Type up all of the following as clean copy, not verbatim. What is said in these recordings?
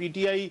PTI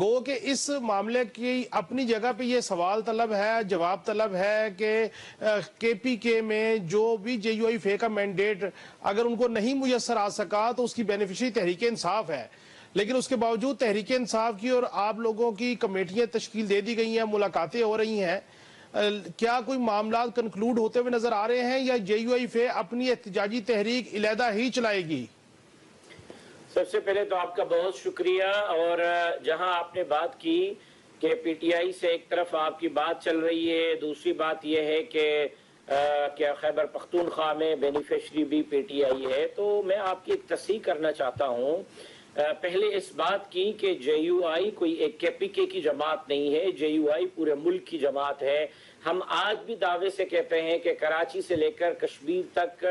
گو کہ اس معاملے کی اپنی جگہ پہ یہ سوال طلب ہے، جواب طلب ہے کہ کے پی کے میں جو بھی جے یو آئی فے کا مینڈیٹ اگر ان کو نہیں میسر آ سکا تو اس کی بینیفیشری تحریک انصاف ہے، لیکن اس کے باوجود تحریک انصاف کی اور آپ لوگوں کی کمیٹیاں تشکیل دے دی گئی ہیں، ملاقاتیں ہو رہی ہیں، کیا کوئی معاملات کنکلوڈ ہوتے ہوئے نظر آ رہے ہیں یا جے یو آئی فے اپنی احتجاجی تحریک علیحدہ ہی چلائے گی؟ سب سے پہلے تو آپ کا بہت شکریہ، اور جہاں آپ نے بات کی کہ پی ٹی آئی سے ایک طرف آپ کی بات چل رہی ہے، دوسری بات یہ ہے کہ کیا خیبر پختونخوا میں بینیفیشری بھی پی ٹی آئی ہے، تو میں آپ کی ایک تصحیح کرنا چاہتا ہوں پہلے اس بات کی کہ جے یو آئی کوئی ایک کے پی کے کی جماعت نہیں ہے، جے یو آئی پورے ملک کی جماعت ہے۔ ہم آج بھی دعوے سے کہتے ہیں کہ کراچی سے لے کر کشمیر تک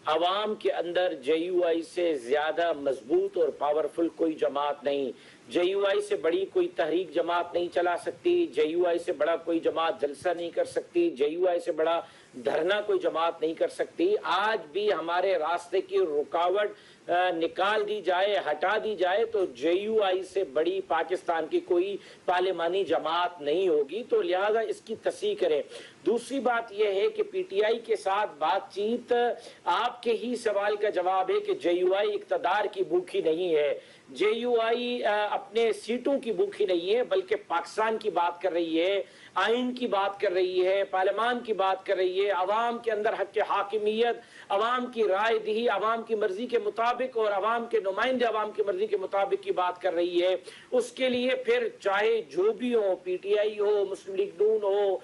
عوام کے اندر جے یو آئی سے زیادہ مضبوط اور پاورفل کوئی جماعت نہیں، جے یو آئی سے بڑی کوئی تحریک جماعت نہیں چلا سکتی، جے یو آئی سے بڑا کوئی جماعت جلسہ نہیں کر سکتی، جے یو آئی سے بڑا دھرنا کوئی جماعت نہیں کر سکتی۔ آج بھی ہمارے راستے کی رکاوٹ نکال دی جائے، ہٹا دی جائے تو جے یو آئی سے بڑی پاکستان کی کوئی پارلیمانی جماعت نہیں ہوگی، تو لہذا اس کی تصحیح کریں۔ دوسری بات یہ ہے کہ پی ٹی آئی کے ساتھ بات چیت، آپ کے ہی سوال کا جواب ہے کہ جے یو آئی اقتدار کی بھوکی نہیں ہے، جے یو آئی اپنے سیٹوں کی بھوکی نہیں ہے، بلکہ پاکستان کی بات کر رہی ہے، آئین کی بات کر رہی ہے، پارلیمان کی بات کر رہی ہے، عوام کے اندر حق حاکمیت، عوام کی رائے دہی عوام کی مرضی کے مطابق اور عوام کے نمائندے عوام کی مرضی کے مطابق کی بات کر رہی ہے۔ اس کے لیے پھر چاہے جو بھی ہو، P T I who, Muslim league نون ہو،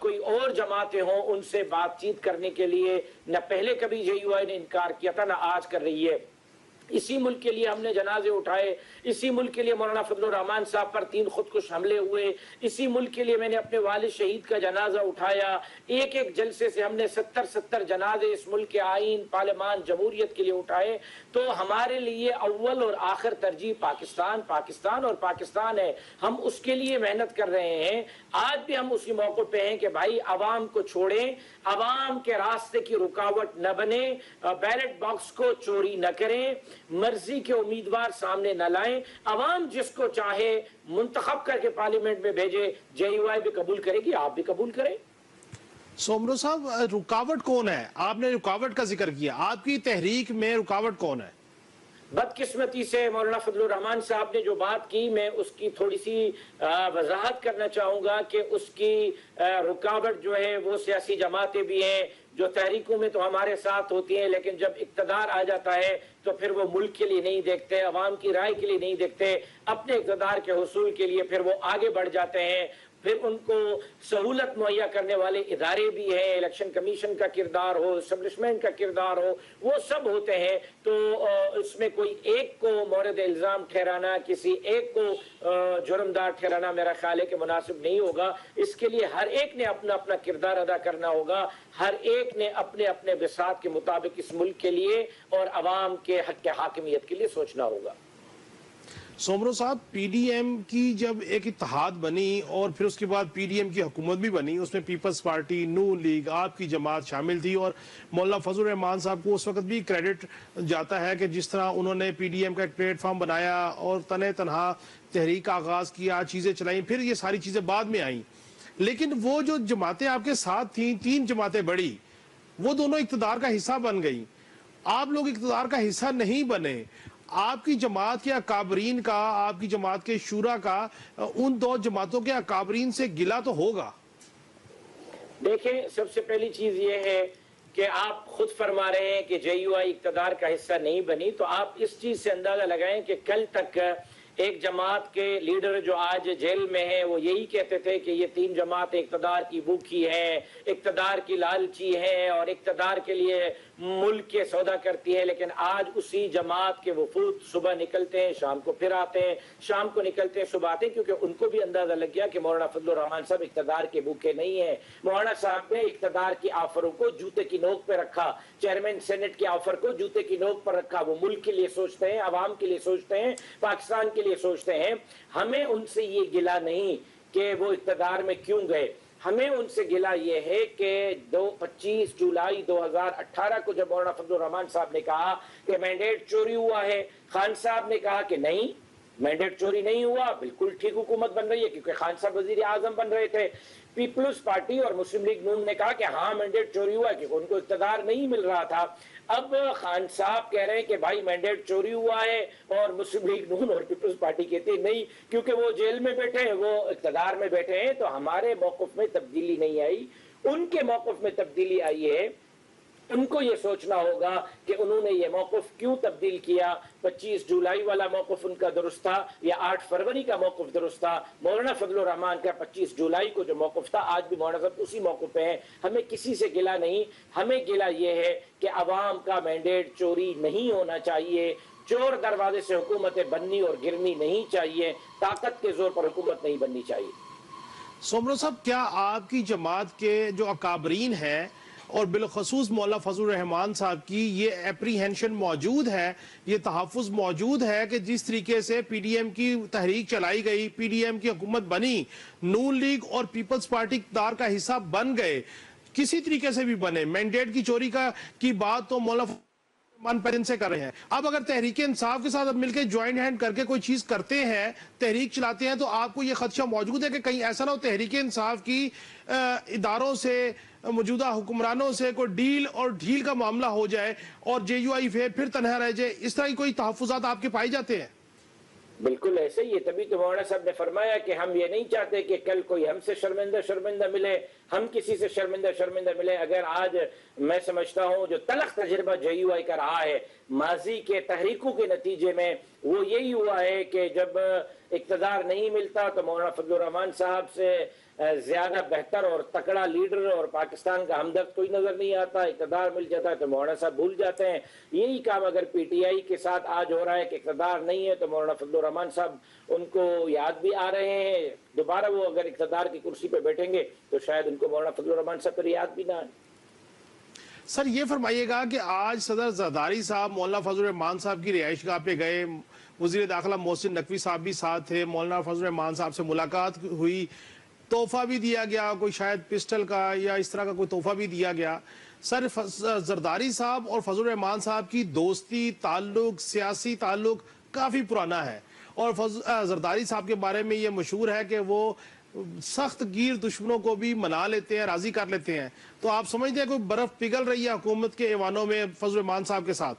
کوئی اور جماعتیں ہوں، ان سے بات چیت کرنے کے لیے نہ پہلے کبھی جے یو آئی نے انکار کیا تھا نہ آج کر رہی ہے۔ اسی ملک کے لیے ہم نے جنازے اٹھائے، اسی ملک کے لیے مولانا فضل الرحمان صاحب پر 3 خودکش حملے ہوئے، اسی ملک کے لیے میں نے اپنے والد شہید کا جنازہ اٹھایا، ایک ایک جلسے سے ہم نے 70 جنازے اس ملک کے آئین، پارلیمان، جمہوریت کے لیے اٹھائے۔ تو ہمارے لیے اول اور آخر ترجیح پاکستان اور پاکستان ہے، ہم اس کے لیے محنت کر رہے ہیں۔ آج بھی ہم اسی موقع پہ ہیں کہ بھائی عوام کو چھوڑیں، عوام کے راستے کی رکاوٹ نہ بنے، بیلٹ باکس کو چوری نہ کریں، مرضی کے امیدوار سامنے نہ لائیں، عوام جس کو چاہے منتخب کر کے پارلیمنٹ میں بھیجے، جے یو آئی بھی قبول کرے گی، آپ بھی قبول کریں۔ سومرو صاحب، رکاوٹ کون ہے؟ آپ نے رکاوٹ کا ذکر کیا، آپ کی تحریک میں رکاوٹ کون ہے؟ بدقسمتی سے مولانا فضل الرحمان صاحب نے جو بات کی، میں اس کی تھوڑی سی وضاحت کرنا چاہوں گا کہ اس کی رکاوٹ جو ہے وہ سیاسی جماعتیں بھی ہیں جو تحریکوں میں تو ہمارے ساتھ ہوتی ہیں، لیکن جب اقتدار آ جاتا ہے تو پھر وہ ملک کے لیے نہیں دیکھتے، عوام کی رائے کے لیے نہیں دیکھتے، اپنے اقتدار کے حصول کے لیے پھر وہ آگے بڑھ جاتے ہیں۔ پھر ان کو سہولت مہیا کرنے والے ادارے بھی ہیں، الیکشن کمیشن کا کردار ہو، اسٹیبلشمنٹ کا کردار ہو، وہ سب ہوتے ہیں۔ تو اس میں کوئی ایک کو مورد الزام ٹھہرانا، کسی ایک کو جرمدار ٹھہرانا میرا خیال ہے کہ مناسب نہیں ہوگا۔ اس کے لیے ہر ایک نے اپنا اپنا کردار ادا کرنا ہوگا، ہر ایک نے اپنے اپنے بساط کے مطابق اس ملک کے لیے اور عوام کے حق حاکمیت کے لیے سوچنا ہوگا۔ سومرو صاحب، پی ڈی ایم کی جب ایک اتحاد بنی اور پھر اس کے بعد پی ڈی ایم کی حکومت بھی بنی، اس میں پیپلز پارٹی، نون لیگ، آپ کی جماعت شامل تھی، اور مولانا فضل الرحمان صاحب کو اس وقت بھی کریڈٹ جاتا ہے کہ جس طرح انہوں نے پی ڈی ایم کا ایک پلیٹ فارم بنایا اور تنہا تحریک کا آغاز کیا، چیزیں چلائیں، پھر یہ ساری چیزیں بعد میں آئیں۔ لیکن وہ جو جماعتیں آپ کے ساتھ تھیں، 3 جماعتیں بڑی، وہ دونوں اقتدار کا حصہ بن گئیں، آپ لوگ اقتدار کا حصہ نہیں بنے۔ آپ کی جماعت کے اکابرین کا، آپ کی جماعت کے شورا کا ان 2 جماعتوں کے اکابرین سے گلہ تو ہوگا۔ دیکھیں، سب سے پہلی چیز یہ ہے کہ آپ خود فرما رہے ہیں کہ جے یو آئی اقتدار کا حصہ نہیں بنی، تو آپ اس چیز سے اندازہ لگائیں کہ کل تک ایک جماعت کے لیڈر جو آج جیل میں ہیں وہ یہی کہتے تھے کہ یہ 3 جماعتیں اقتدار کی بھوکی ہیں، اقتدار کی لالچی ہیں اور اقتدار کے لیے ملک کے سودا کرتی ہے۔ لیکن آج اسی جماعت کے وفود صبح نکلتے ہیں، شام کو پھر آتے ہیں، شام کو نکلتے ہیں، صبح آتے ہیں، کیونکہ ان کو بھی اندازہ لگ گیا کہ مولانا فضل الرحمان صاحب اقتدار کے بھوکے نہیں ہیں۔ مولانا صاحب نے اقتدار کی آفروں کو جوتے کی نوک پہ رکھا، چیئرمین سینٹ کی آفر کو جوتے کی نوک پر رکھا۔ وہ ملک کے لیے سوچتے ہیں، عوام کے لیے سوچتے ہیں، پاکستان کے لیے سوچتے ہیں۔ ہمیں ان سے یہ گلہ نہیں کہ وہ اقتدار میں کیوں گئے، ہمیں ان سے گلہ یہ ہے کہ 25 جولائی 2018 کو جب مولانا فضل الرحمان صاحب نے کہا کہ مینڈیٹ چوری ہوا ہے، خان صاحب نے کہا کہ نہیں، مینڈیٹ چوری نہیں ہوا, بالکل ٹھیک حکومت بن رہی ہے, کیونکہ خان صاحب وزیر اعظم بن رہے تھے. پیپلز پارٹی اور مسلم لیگ نون نے کہا کہ ہاں مینڈیٹ چوری ہوا, کیونکہ ان کو اقتدار نہیں مل رہا تھا. اب خان صاحب کہہ رہے ہیں کہ بھائی مینڈیٹ چوری ہوا ہے, اور مسلم لیگ نون اور پیپلز پارٹی کہتے ہیں نہیں, کیونکہ وہ جیل میں بیٹھے ہیں, وہ اقتدار میں بیٹھے ہیں. تو ہمارے موقف میں تبدیلی نہیں آئی, ان کے موقف میں تبدیلی آئی ہے. ان کو یہ سوچنا ہوگا کہ انہوں نے یہ موقف کیوں تبدیل کیا. 25 جولائی والا موقف ان کا درست تھا یا 8 فروری کا موقف درست تھا. مولانا فضل الرحمان کا 25 جولائی کو جو موقف تھا, آج بھی مولانا صاحب اسی موقف پہ ہیں. ہمیں کسی سے گلہ نہیں, ہمیں گلہ یہ ہے کہ عوام کا مینڈیٹ چوری نہیں ہونا چاہیے. چور دروازے سے حکومتیں بننی اور گرنی نہیں چاہیے, طاقت کے زور پر حکومت نہیں بننی چاہیے. سومرو صاحب, کیا آپ کی جماعت کے جو اکابرین ہیں اور بالخصوص مولانا فضل الرحمان صاحب کی یہ اپریہنشن موجود ہے, یہ تحفظ موجود ہے کہ جس طریقے سے پی ڈی ایم کی تحریک چلائی گئی, پی ڈی ایم کی حکومت بنی, نون لیگ اور پیپلز پارٹی اقتدار کا حصہ بن گئے, کسی طریقے سے بھی بنے, مینڈیٹ کی چوری کی بات تو مولانا من پرن سے کر رہے ہیں. اب اگر تحریک انصاف کے ساتھ اب مل کے جوائنٹ ہینڈ کر کے کوئی چیز کرتے ہیں, تحریک چلاتے ہیں, تو آپ کو یہ خدشہ موجود ہے کہ کہیں ایسا نہ ہو تحریک انصاف کی اداروں سے, موجودہ حکمرانوں سے کوئی ڈیل اور ڈھیل کا معاملہ ہو جائے اور جے یو آئی پھر تنہا رہ جائے, اس طرح کی کوئی تحفظات آپ کے پائے جاتے ہیں؟ بالکل ایسے ہی ہے. تبھی تو مولانا صاحب نے فرمایا کہ ہم یہ نہیں چاہتے کہ کل کوئی ہم سے شرمندہ ملے, ہم کسی سے شرمندہ ملے. اگر آج میں سمجھتا ہوں جو تلخ تجربہ جے یو آئی کا رہا ہے ماضی کے تحریکوں کے نتیجے میں, وہ یہی ہوا ہے کہ جب اقتدار نہیں ملتا تو مولانا فضل الرحمان صاحب سے زیادہ بہتر اور تکڑا لیڈر اور پاکستان کا ہمدرد کوئی نظر نہیں آتا. اقتدار مل جاتا ہے تو مولانا صاحب بھول جاتے ہیں. یہی کام اگر پی ٹی آئی کے ساتھ آج ہو رہا ہے کہ اقتدار نہیں ہے تو مولانا فضل الرحمان صاحب ان کو یاد بھی آ رہے ہیں. دوبارہ وہ اگر اقتدار کی کرسی پہ بیٹھیں گے تو شاید ان کو مولانا فضل الرحمان صاحب پر یاد بھی نہ آئے. سر یہ فرمائیے گا کہ آج صدر زرداری صاحب مولانا فضل الرحمان صاحب کی رہائش گاہ پہ گئے, وزیر داخلہ محسن نقوی صاحب بھی ساتھ تھے, مولانا فضل الرحمان صاحب سے ملاقات ہوئی, تحفہ بھی دیا گیا, کوئی شاید پسٹل کا یا اس طرح کا کوئی تحفہ بھی دیا گیا. سر زرداری صاحب اور فضل الرحمان صاحب کی دوستی, تعلق, سیاسی تعلق کافی پرانا ہے, اور زرداری صاحب کے بارے میں یہ مشہور ہے کہ وہ سخت گیر دشمنوں کو بھی منا لیتے ہیں, راضی کر لیتے ہیں. تو آپ سمجھتے ہیں کوئی برف پگھل رہی ہے حکومت کے ایوانوں میں فضل الرحمان صاحب کے ساتھ؟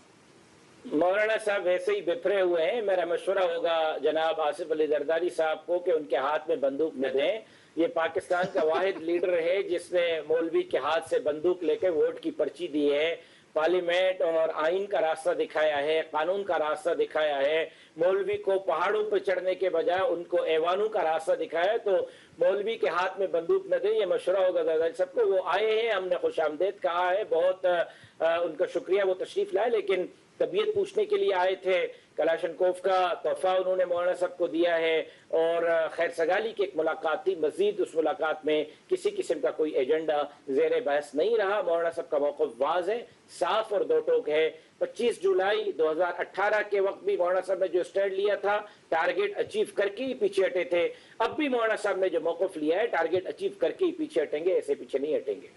مولانا صاحب ویسے ہی بپھرے ہوئے ہیں. میرا مشورہ ہوگا جناب آصف علی زرداری صاحب کو کہ ان کے ہاتھ میں بندوق نہ دیں. یہ پاکستان کا واحد لیڈر ہے جس نے مولوی کے ہاتھ سے بندوق لے کے ووٹ کی پرچی دی ہے, پارلیمنٹ اور آئین کا راستہ دکھایا ہے, قانون کا راستہ دکھایا ہے. مولوی کو پہاڑوں پہ چڑھنے کے بجائے ان کو ایوانوں کا راستہ دکھایا ہے. تو مولوی کے ہاتھ میں بندوق نہ دیں, یہ مشورہ ہوگا زرداری صاحب کو. وہ آئے ہیں, ہم نے خوش آمدید کہا ہے, بہت ان کا شکریہ, وہ تشریف لائے, لیکن طبیعت پوچھنے کے لیے آئے تھے. کلاشنکوف کا تحفہ انہوں نے مولانا صاحب کو دیا ہے, اور خیر سگالی کی ایک ملاقات تھی. مزید اس ملاقات میں کسی قسم کا کوئی ایجنڈا زیر بحث نہیں رہا. مولانا صاحب کا موقف واضح ہے, صاف اور دو ٹوک ہے. 25 جولائی 2018 کے وقت بھی مولانا صاحب نے جو سٹینڈ لیا تھا ٹارگیٹ اچیو کر کے ہی پیچھے ہٹے تھے. اب بھی مولانا صاحب نے جو موقف لیا ہے ٹارگیٹ اچیو کر کے ہی پیچھے ہٹیں گے, ایسے پیچھے نہیں ہٹیں گے.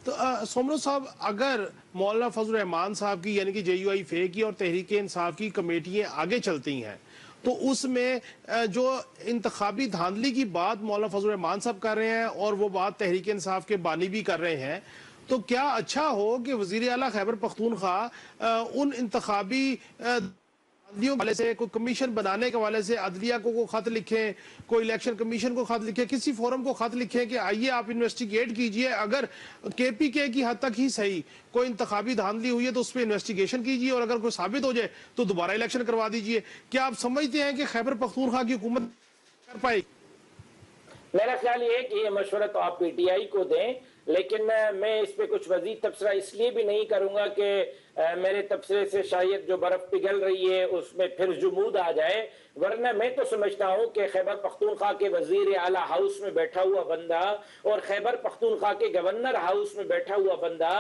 تو سومرو صاحب, اگر مولانا فضل الرحمان صاحب کی یعنی کہ جے یو آئی فے کی اور تحریک انصاف کی کمیٹیاں آگے چلتی ہیں, تو اس میں جو انتخابی دھاندلی کی بات مولانا فضل الرحمان صاحب کر رہے ہیں اور وہ بات تحریک انصاف کے بانی بھی کر رہے ہیں, تو کیا اچھا ہو کہ وزیر اعلیٰ خیبر پختونخوا ان انتخابی عدلیوں کے حوالے سے, کوئی کمیشن بنانے کے حوالے سے عدلیہ کو خط لکھیں, کوئی الیکشن کمیشن کو خط لکھیں, کسی فورم کو خط لکھیں کہ آئیے آپ انویسٹیگیٹ کیجئے, اگر کے پی کے کی حد تک ہی صحیح کوئی انتخابی دھاندلی ہوئی ہے تو اس پہ انویسٹیگیشن کیجئے, اور اگر کوئی ثابت ہو جائے تو دوبارہ الیکشن کروا دیجئے. کیا آپ سمجھتے ہیں کہ خیبر پختونخوا کی حکومت کر پائے؟ میرا خیال یہ ہے کہ یہ مشورہ تو آپ پی ٹی آئی کو دیں, لیکن میں اس پہ کچھ مزید تبصرہ اس لیے بھی نہیں کروں گا کہ میرے تبصرے سے شاید جو برف پگھل رہی ہے اس میں پھر جمود آ جائے. ورنہ میں تو سمجھتا ہوں کہ خیبر پختونخوا کے وزیر اعلیٰ ہاؤس میں بیٹھا ہوا بندہ اور خیبر پختونخوا کے گورنر ہاؤس میں بیٹھا ہوا بندہ,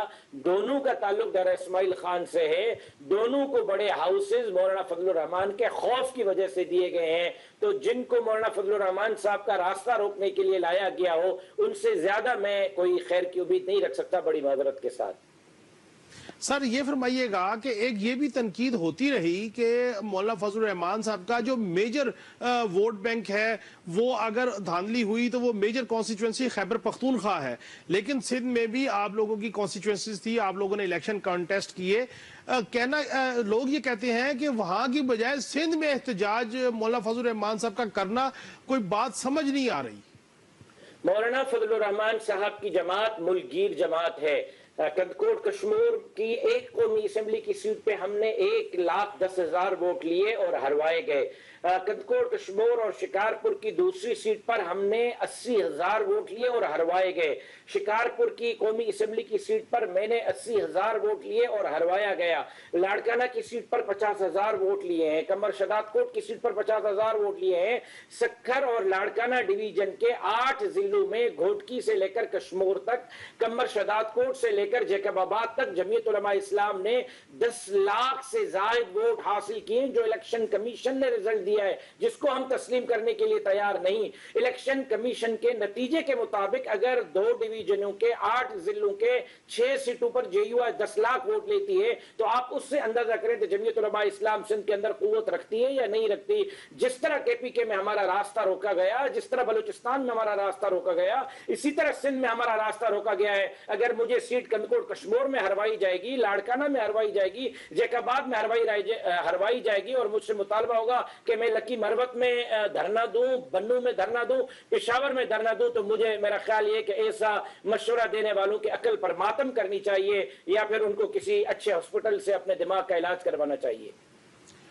دونوں کا تعلق ڈر اسماعیل خان سے ہے. دونوں کو بڑے ہاؤسز مولانا فضل الرحمان کے خوف کی وجہ سے دیے گئے ہیں. تو جن کو مولانا فضل الرحمان صاحب کا راستہ روکنے کے لیے لایا گیا ہو, ان سے زیادہ میں کوئی خیر کی امید نہیں رکھ سکتا, بڑی معذرت کے ساتھ. سر یہ فرمائیے گا کہ ایک یہ بھی تنقید ہوتی رہی کہ مولانا فضل الرحمان صاحب کا جو میجر ووٹ بینک ہے وہ اگر دھاندلی ہوئی تو وہ میجر کانسٹیچوئنسی خیبر پختونخوا ہے، لیکن سندھ میں بھی آپ لوگوں کی کانسٹیچوئنسیز تھی، آپ لوگوں نے الیکشن کانٹیسٹ کیے، لوگ یہ کہتے ہیں کہ وہاں کی بجائے سندھ میں احتجاج مولانا فضل الرحمان صاحب کا کرنا کوئی بات سمجھ نہیں آ رہی۔ مولانا فضل الرحمان صاحب کی جماعت ملک گیر جماعت ہے۔ کندکوٹ کشمیر کی ایک قومی اسمبلی کی سیٹ پہ ہم نے 1,10,000 ووٹ لیے اور ہروائے گئے۔ کندکوٹ کشمیر اور شکارپور کی دوسری سیٹ پر ہم نے 80,000 ووٹ لیے اور ہروائے گئے۔ شکارپور کی قومی اسمبلی کی سیٹ پر میں نے 80,000 ووٹ لیے اور ہروایا گیا۔ لاڑکانہ کی سیٹ پر 50,000 ووٹ لیے ہیں۔ کمر شداد کوٹ کی سیٹ پر 50,000 ووٹ لیے ہیں۔ سکھر اور لاڑکانہ ڈویژن کے 8 ضلعوں میں گھوٹکی سے لے کر کشمیر تک، کمر شداد کوٹ سے لے کر جیکب آباد تک جمعیت علماء اسلام نے 10 لاکھ سے زائد ووٹ حاصل کیے، جو الیکشن کمیشن نے رزلٹ دیا ہے، جس کو ہم تسلیم کرنے کے لیے تیار نہیں۔ الیکشن کمیشن کے نتیجے کے مطابق اگر 2 ڈویژنوں کے 8 ضلعوں کے 6 سیٹوں پر جے یو آئی 10 لاکھ ووٹ لیتی ہے تو آپ اس سے اندازہ کریں کہ جمعیت علماء اسلام سندھ کے اندر قوت رکھتی ہے یا نہیں رکھتی۔ جس طرح کے پی کے میں ہمارا راستہ روکا گیا، جس طرح بلوچستان میں ہمارا راستہ روکا گیا، اسی طرح سندھ میں ہمارا راستہ روکا گیا ہے۔ اگر مجھے سیٹ کندکوٹ کشمیر میں ہروائی جائے گی، لاڑکانہ میں ہروائی جائے گی، جیکب آباد میں ہروائی جائے گی اور مجھ سے مطالبہ ہوگا کہ میں لکی مروت میں دھرنا دوں، بنو میں دھرنا دوں، پشاور میں دھرنا دوں، تو مجھے میرا خیال یہ کہ ایسا مشورہ دینے والوں کے عقل پر ماتم کرنی چاہیے یا پھر ان کو کسی اچھے ہاسپٹل سے اپنے دماغ کا علاج کروانا چاہیے۔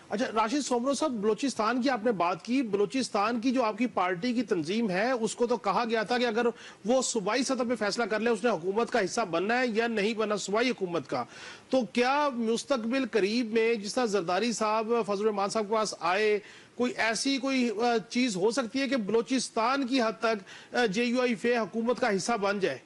اچھا راشد سومرو صاحب، بلوچستان کی آپ نے بات کی، بلوچستان کی جو آپ کی پارٹی کی تنظیم ہے اس کو تو کہا گیا تھا کہ اگر وہ صوبائی سطح پہ فیصلہ کر لے اس نے حکومت کا حصہ بننا ہے یا نہیں بننا صوبائی حکومت کا، تو کیا مستقبل قریب میں جس طرح زرداری صاحب فضل الرحمان صاحب کے پاس آئے کوئی ایسی کوئی چیز ہو سکتی ہے کہ بلوچستان کی حد تک جے یو آئی فے حکومت کا حصہ بن جائے؟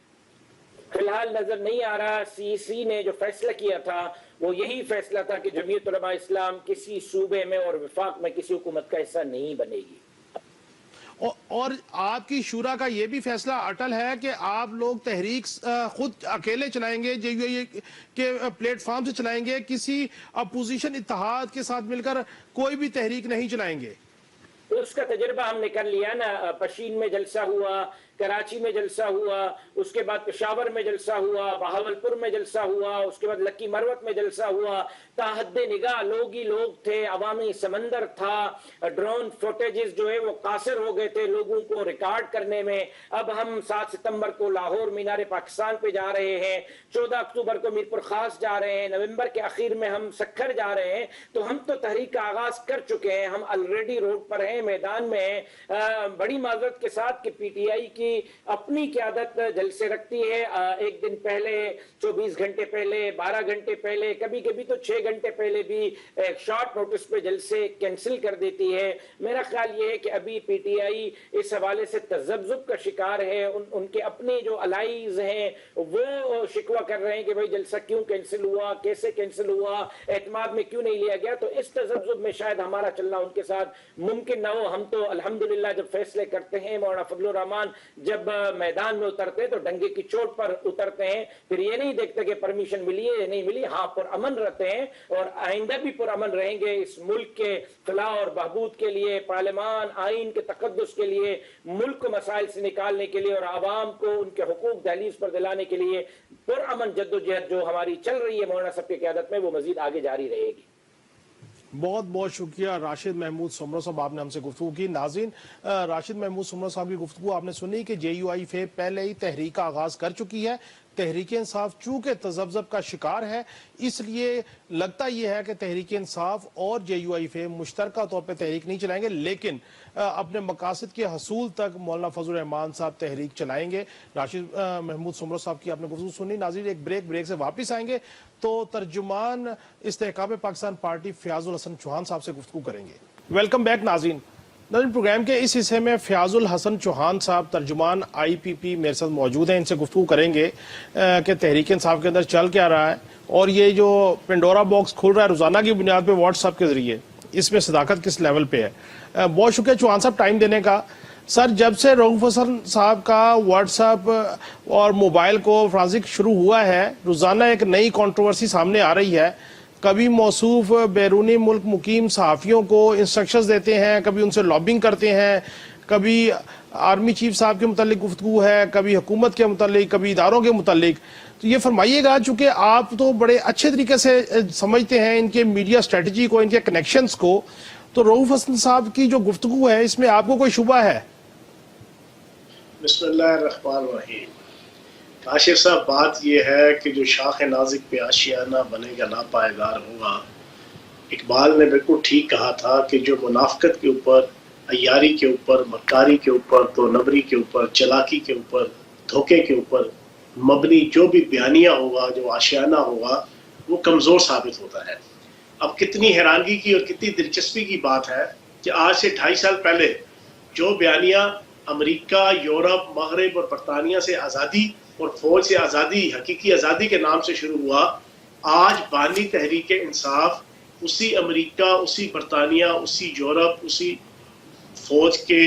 فی الحال نظر نہیں آ رہا۔ سی سی نے جو فیصلہ کیا تھا وہ یہی فیصلہ تھا کہ جمعیت علماء اسلام کسی صوبے میں اور وفاق میں کسی حکومت کا حصہ نہیں بنے گی۔ اور آپ کی شورا کا یہ بھی فیصلہ اٹل ہے کہ آپ لوگ تحریک خود اکیلے چلائیں گے، جے یو آئی کے پلیٹ فارم سے چلائیں گے، کسی اپوزیشن اتحاد کے ساتھ مل کر کوئی بھی تحریک نہیں چلائیں گے؟ اس کا تجربہ ہم نے کر لیا نا۔ پشین میں جلسہ ہوا، کراچی میں جلسہ ہوا، اس کے بعد پشاور میں جلسہ ہوا، بہاولپور میں جلسہ ہوا، اس کے بعد لکی مروت میں جلسہ ہوا۔ تاحد نگاہ لوگ ہی لوگ تھے، عوامی سمندر تھا، ڈرون فوٹیجز جو ہے وہ قاصر ہو گئے تھے لوگوں کو ریکارڈ کرنے میں۔ اب ہم 7 ستمبر کو لاہور مینار پاکستان پہ جا رہے ہیں، 14 اکتوبر کو میرپور خاص جا رہے ہیں، نومبر کے اخیر میں ہم سکھر جا رہے ہیں۔ تو ہم تو تحریک کا آغاز کر چکے ہیں، ہم آلریڈی روڈ پر ہیں، میدان میں ہیں۔ بڑی معذرت کے ساتھ کہ پی ٹی آئی کی اپنی قیادت جلسے رکھتی ہے، ایک دن پہلے، 24 گھنٹے پہلے، 12 گھنٹے پہلے، کبھی کبھی تو 6 گھنٹے پہلے بھی ایک شارٹ نوٹس پہ جلسے کینسل کر دیتی ہے۔ میرا خیال یہ ہے کہ ابھی پی ٹی آئی اس حوالے سے تذبذب کا شکار ہے۔ ان کے اپنے جو الائیز ہیں وہ شکوہ کر رہے ہیں کہ بھائی جلسہ کیوں کینسل ہوا، کیسے کینسل ہوا، اعتماد میں کیوں نہیں لیا گیا۔ تو اس تذبذب میں شاید ہمارا چلنا ان کے ساتھ ممکن نہ ہو۔ ہم تو الحمدللہ جب فیصلے کرتے ہیں، مولانا فضل الرحمان جب میدان میں اترتے ہیں تو ڈنگے کی چوٹ پر اترتے ہیں، پھر یہ نہیں دیکھتے کہ پرمیشن ملی ہے یا نہیں ملی، ہاں پرامن رہتے ہیں اور آئندہ بھی پرامن رہیں گے۔ اس ملک کے فلاح اور بہبود کے لیے، پارلیمان آئین کے تقدس کے لیے، ملک کو مسائل سے نکالنے کے لیے اور عوام کو ان کے حقوق دہلیز پر دلانے کے لیے پرامن جدوجہد جو ہماری چل رہی ہے مولانا صاحب کی قیادت میں، وہ مزید آگے جاری رہے گی۔ بہت بہت شکریہ راشد محمود سومرو صاحب، آپ نے ہم سے گفتگو کی۔ ناظرین، راشد محمود سومرو صاحب کی گفتگو آپ نے سنی کہ جے یو آئی فے پہلے ہی تحریک کا آغاز کر چکی ہے۔ تحریک انصاف چونکہ تذبذب کا شکار ہے، اس لیے لگتا یہ ہے کہ تحریک انصاف اور جے یو آئی فے مشترکہ طور پہ تحریک نہیں چلائیں گے، لیکن اپنے مقاصد کے حصول تک مولانا فضل الرحمان صاحب تحریک چلائیں گے۔ راشد محمود سومرو صاحب کی آپ نے گفتگو سنی۔ ناظرین، ایک بریک سے واپس آئیں گے تو ترجمان استحکام پاکستان پارٹی فیاض الحسن چوہان صاحب سے گفتگو کریں گے۔ ویلکم بیک ناظرین۔ پروگرام کے اس حصے میں فیاض الحسن چوہان صاحب ترجمان آئی پی پی میرے ساتھ موجود ہیں، ان سے گفتگو کریں گے کہ تحریک انصاف کے اندر چل کیا رہا ہے اور یہ جو پنڈورا باکس کھل رہا ہے روزانہ کی بنیاد پہ واٹس ایپ کے ذریعے، اس میں صداقت کس لیول پہ ہے۔ بہت شکریہ چوہان صاحب ٹائم دینے کا۔ سر جب سے رؤف حسن صاحب کا واٹس ایپ اور موبائل کو فرانسک شروع ہوا ہے روزانہ ایک نئی کنٹروورسی سامنے آ رہی ہے. کبھی موصوف بیرونی ملک مقیم صحافیوں کو انسٹرکشنز دیتے ہیں, کبھی ان سے لابنگ کرتے ہیں, کبھی آرمی چیف صاحب کے متعلق گفتگو ہے, کبھی حکومت کے متعلق, کبھی اداروں کے متعلق. تو یہ فرمائیے گا, چونکہ آپ تو بڑے اچھے طریقے سے سمجھتے ہیں ان کے میڈیا اسٹریٹجی کو, ان کے کنیکشنز کو, تو رؤف حسن صاحب کی جو گفتگو ہے اس میں آپ کو کوئی شبہ ہے؟ بسم اللہ الرحمن الرحیم. کاشف صاحب, بات یہ ہے کہ جو شاخ نازک پہ آشیانہ بنے گا نا پائیدار ہوگا. اقبال نے بالکل ٹھیک کہا تھا کہ جو منافقت کے اوپر, عیاری کے اوپر, مکاری کے اوپر, تو نبری کے اوپر, چلاکی کے اوپر, دھوکے کے اوپر مبنی جو بھی بیانیہ ہوگا, جو آشیانہ ہوگا, وہ کمزور ثابت ہوتا ہے. اب کتنی حیرانگی کی اور کتنی دلچسپی کی بات ہے کہ آج سے 2.5 سال پہلے جو بیانیہ امریکہ, یورپ, مغرب اور برطانیہ سے آزادی اور فوج سے آزادی, حقیقی آزادی کے نام سے شروع ہوا, آج بانی تحریک انصاف اسی امریکہ, اسی برطانیہ, اسی یورپ, اسی فوج کے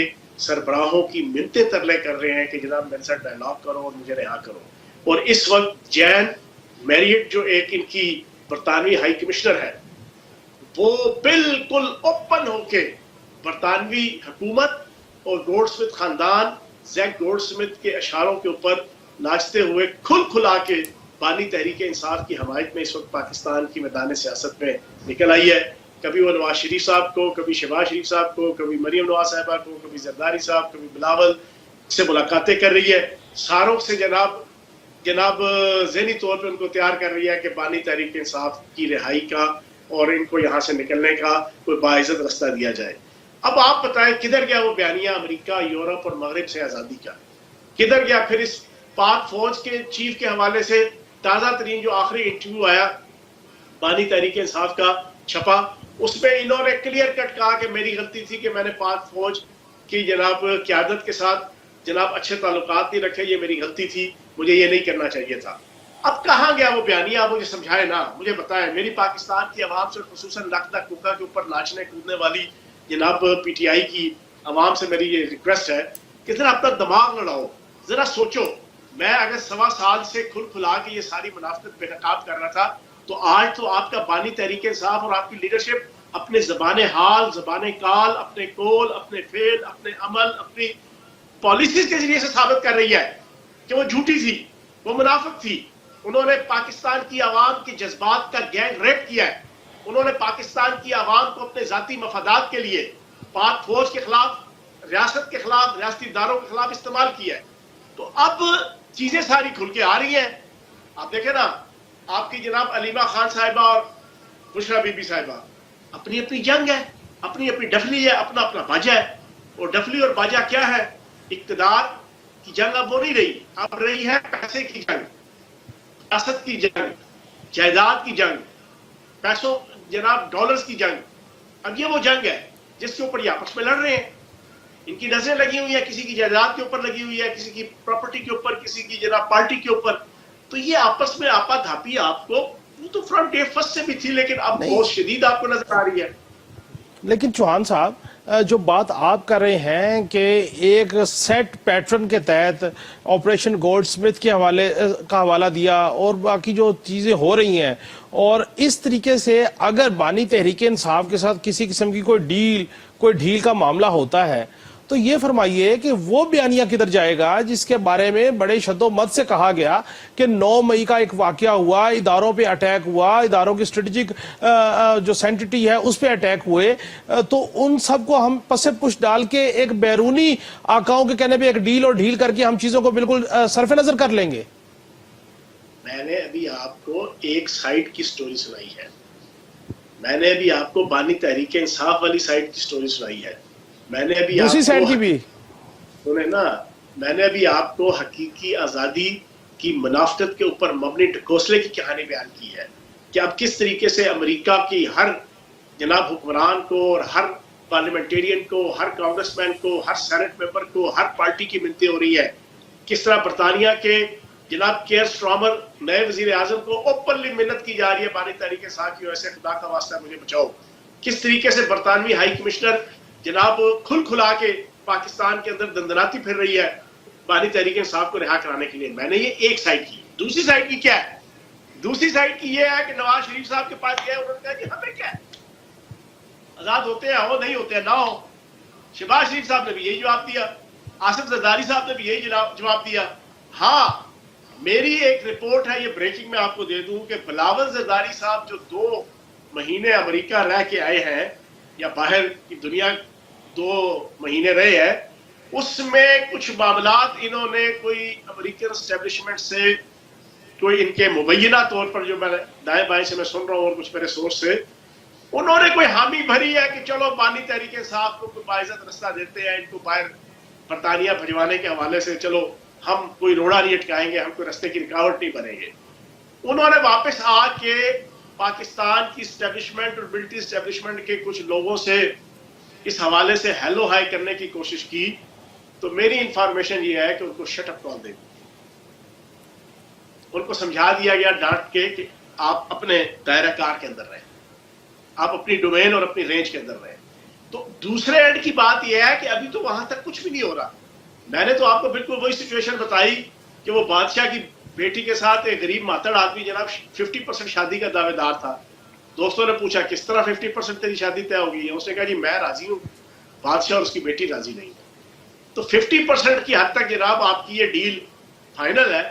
سربراہوں کی منتیں ترلے کر رہے ہیں کہ جناب میرے ساتھ ڈائلاگ کرو اور مجھے رہا کرو. اور اس وقت جین میریٹ جو ایک ان کی برطانوی ہائی کمشنر ہے, وہ بالکل اوپن ہو کے برطانوی حکومت اور گولڈ سمتھ خاندان, زیک گولڈ سمتھ کے اشعاروں کے اوپر ناچتے ہوئے کھل کھلا کے بانی تحریک انصاف کی حمایت میں اس وقت پاکستان کی میدان سیاست میں نکل آئی ہے. کبھی وہ نواز شریف صاحب کو, کبھی شہباز شریف صاحب کو, کبھی مریم نواز صاحبہ کو, کبھی زرداری صاحب, کبھی بلاول سے ملاقاتیں کر رہی ہے. ساروں سے جناب ذہنی طور پہ ان کو تیار کر رہی ہے کہ بانی تحریک انصاف کی رہائی کا اور ان کو یہاں سے نکلنے کا کوئی باعزت رستہ دیا جائے. اب آپ بتائیں کدھر گیا وہ بیانیہ امریکہ, یورپ اور مغرب سے آزادی کا, کدھر گیا؟ پھر اس پاک فوج کے چیف کے حوالے سے تازہ ترین جو آخری انٹرویو آیا بانی تحریک انصاف کا چھپا, اس میں انہوں نے کلیئر کٹ کہا کہ میری غلطی تھی کہ میں نے پاک فوج کی جناب قیادت کے ساتھ جناب اچھے تعلقات نہیں رکھے, یہ میری غلطی تھی, مجھے یہ نہیں کرنا چاہیے تھا. اب کہاں گیا وہ بیانیہ؟ آپ مجھے سمجھائے نا, مجھے بتائیں. میری پاکستان کی عوام سے, خصوصاً لکھدہ کوکا کے اوپر ناچنے کودنے والی جناب پی ٹی آئی کی عوام سے میری یہ ریکویسٹ ہے کہ ذرا اپنا دماغ لڑاؤ, ذرا سوچو. میں اگر 1.25 سال سے کھل کھلا کے یہ ساری منافقت بے نقاب کر رہا تھا, تو آج تو آپ کا بانی تحریک انصاف اور آپ کی لیڈرشپ اپنے زبان حال, زبان کال, اپنے قول, اپنے فعل, اپنے عمل, اپنی پالیسیز کے ذریعے سے ثابت کر رہی ہے کہ وہ جھوٹی تھی, وہ منافق تھی. انہوں نے پاکستان کی عوام کے جذبات کا گینگ ریپ کیا ہے. انہوں نے پاکستان کی عوام کو اپنے ذاتی مفادات کے لیے پاک فوج کے خلاف, ریاست کے خلاف, ریاستی اداروں کے خلاف استعمال کیا ہے. تو اب چیزیں ساری کھل کے آ رہی ہیں. آپ دیکھیں نا, آپ کی جناب علیمہ خان صاحبہ اور بشرا بی بی صاحبہ, اپنی اپنی جنگ ہے, اپنی اپنی ڈفلی ہے, اپنا اپنا باجا ہے. اور ڈفلی اور باجا کیا ہے؟ اقتدار کی جنگ اب وہ نہیں رہی, اب رہی ہے پیسے کی جنگ, ریاست کی جنگ, جائیداد کی جنگ, پیسوں جناب ڈالرز کی جنگ. اب یہ وہ جنگ ہے جس کے اوپر یہ آپس میں لڑ رہے ہیں. ان کی نظریں لگی ہوئی ہیں, کسی کی جائیداد کے اوپر لگی ہوئی ہے, کسی کی پراپرٹی کے اوپر, کسی کی جناب پارٹی کے اوپر. تو یہ آپس میں آپا دھاپی آپ کو وہ تو فرام ڈے فرسٹ سے بھی تھی, لیکن اب بہت شدید آپ کو نظر آ رہی ہے. لیکن چوہان صاحب, جو بات آپ کر رہے ہیں کہ ایک سیٹ پیٹرن کے تحت آپریشن گولڈ سمتھ کے حوالہ دیا اور باقی جو چیزیں ہو رہی ہیں, اور اس طریقے سے اگر بانی تحریک انصاف کے ساتھ کسی قسم کی کوئی ڈھیل کا معاملہ ہوتا ہے, تو یہ فرمائیے کہ وہ بیانیہ کدھر جائے گا جس کے بارے میں بڑے شد و مد سے کہا گیا کہ 9 مئی کا ایک واقعہ ہوا, اداروں پہ اٹیک ہوا, اداروں کی اسٹریٹجک جو سینٹٹی ہے اس پہ اٹیک ہوئے, تو ان سب کو ہم پس پش ڈال کے ایک بیرونی آقاؤں کے کہنے پہ ایک ڈیل اور ڈھیل کر کے ہم چیزوں کو بالکل صرف نظر کر لیں گے. میں نے ابھی آپ کو ایک سائٹ کی سٹوری سنائی ہے, میں نے ابھی آپ کو بانی تحریک انصاف والی سائٹ کی سٹوری سنائی ہے, میں نے ابھی دوسری سائڈ کی بھی سنیں نا, میں نے ابھی آپ کو حقیقی آزادی کی منافقت کے اوپر مبنی ڈھکوسلے کی کہانی بیان کی ہے کہ اب کس طریقے سے امریکہ کی ہر جناب حکمران کو اور ہر پارلیمنٹیرین کو, ہر کانگریس مین کو, ہر سینٹ ممبر کو, ہر پارٹی کی منتیں ہو رہی ہے. کس طرح برطانیہ کے جناب کیئر سٹارمر نئے وزیر اعظم کو اوپنلی منت کی جا رہی ہے بانی تحریک انصاف کی وجہ سے, خدا کا واسطہ مجھے بچاؤ. کس طریقے سے برطانوی ہائی کمشنر جناب کھل کھلا کے پاکستان کے اندر دندناتی پھر رہی ہے بانی تحریک انصاف کو رہا کرانے کے لیے. میں نے یہ ایک سائڈ کی. دوسری سائڈ کی کیا ہے؟ دوسری سائڈ کی یہ ہے کہ نواز شریف صاحب کے پاس گئے, انہوں نے کہا کہ ہمیں کیا ہے, آزاد ہوتے ہیں ہو, نہیں ہوتے ہیں نہ ہو. شہباز شریف صاحب نے بھی یہی جواب دیا, آصف زرداری صاحب نے بھی یہی جواب دیا. ہاں میری ایک رپورٹ ہے, یہ بریکنگ میں آپ کو دے دوں, کہ بلاول زرداری صاحب جو 2 مہینے امریکہ رہ کے آئے ہیں یا باہر کی دنیا 2 مہینے رہے ہیں, اس میں کچھ معاملات انہوں نے کوئی امریکن اسٹیبلشمنٹ سے, کوئی ان کے مبینہ طور پر جو میں دائیں بائیں سے میں سن رہا ہوں اور کچھ میرے سورس سے, انہوں نے کوئی حامی بھری ہے کہ چلو بانی تحریک انصاف کو کوئی باعزت رستہ دیتے ہیں, ان کو باہر برطانیہ بھجوانے کے حوالے سے چلو ہم کوئی روڑا نہیں اٹکائیں گے, ہم کوئی رستے کی رکاوٹ نہیں بنیں گے. انہوں نے واپس آ کے پاکستان کی اسٹیبلشمنٹ اور ملٹری اسٹیبلشمنٹ کے کچھ لوگوں سے اس حوالے سے ہیلو ہائی کرنے کی کوشش کی. تو میری انفارمیشن یہ ہے کہ ان کو شٹ اپ کال دے, ان کو سمجھا دیا گیا ڈانٹ کے کہ آپ اپنے دائرہ کار کے اندر رہیں, آپ اپنی ڈومین اور اپنی رینج کے اندر رہیں. تو دوسرے اینڈ کی بات یہ ہے کہ ابھی تو وہاں تک کچھ بھی نہیں ہو رہا. میں نے تو آپ کو بالکل وہی سچویشن بتائی کہ وہ بادشاہ کی بیٹی کے ساتھ ایک غریب ماتڑ آدمی جناب 50% شادی کا دعوے دار تھا. دوستوں نے پوچھا کس طرح 50% تیری شادی طے ہوگی ہے, اس نے کہا جی میں راضی ہوں, بادشاہ اور اس کی بیٹی راضی نہیں. تو 50% کی حد تک جناب آپ کی یہ ڈیل فائنل ہے.